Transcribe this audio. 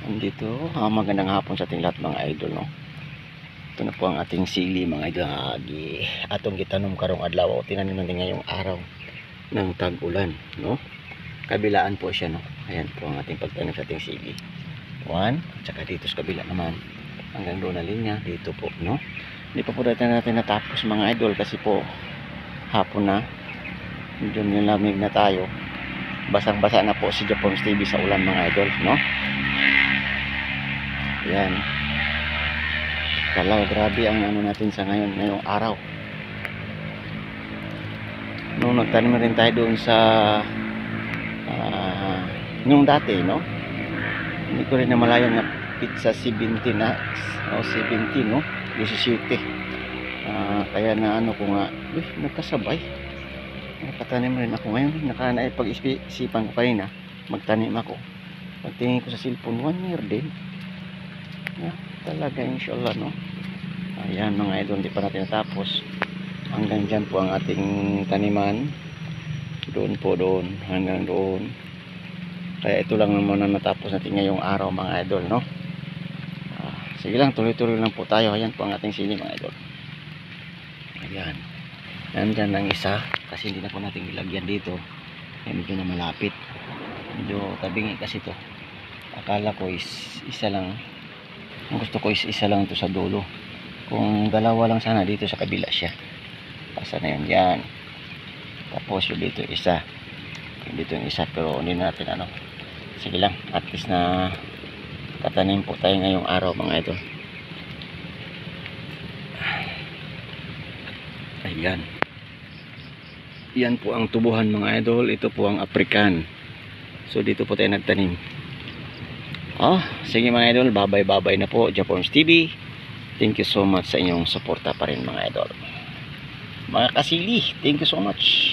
Andito, magandang hapon sa ating lahat mga idol, no. Ito na po ang ating sili mga idol. Atong gitanom karong adlaw, tinanim natin ngayong araw ng tag-ulan, no. Kabilaan po siya, no. Ayan po ang ating pagtanim sa ating sili. One, tsaka dito sa kabila naman. Hanggang doon na linya, dito po, no. Hindi pa po natin natapos mga idol kasi po hapon na. Medyo nilamig na tayo. Basang-basa na po si Japon's TV sa ulan mga idol, no. Yan. Talaga grabe ang ano natin sa ngayong araw. Nung nagtanim rin tayo doon sa nung dati, no. Hindi ko rin namalayan na pizza 17 na o 17, no. 17. Kaya na ano ko nga, nagkasabay. Nakatanim rin ako ngayon. Pag-isipan ko kanina, magtanim ako. Pagtingin ko sa cellphone, 1 year din. Talaga inshallah, no. Ayan mga idol, hindi pa natin natapos. Hanggang dyan po ang ating taniman. Doon po, doon, hanggang doon. Kaya ito lang naman na natapos natin ngayong araw mga idol, no. Sige lang, tuloy-tuloy lang po tayo. Ayan po ang ating sili mga idol. Ayan. Nandyan ang isa. Kasi hindi na po natin ilagyan dito. Kaya medyo na malapit. Medyo tabingi kasi to. Akala ko is isa lang. Ang gusto ko is isa lang ito sa dulo. Kung dalawa lang sana dito sa kabila siya. Pasa na yun. Yan. Tapos yung dito isa. Dito yung isa. Pero hindi natin ano. Sige lang. At least na tatanim po tayo ngayong araw mga idol. Ayan. Yan po ang tubuhan mga idol. Ito po ang African. So dito po tayo nagtanim. Sige mga idol, babay na po Japon's TV. Thank you so much sa inyong suporta pa rin mga idol. Mga kasili, thank you so much.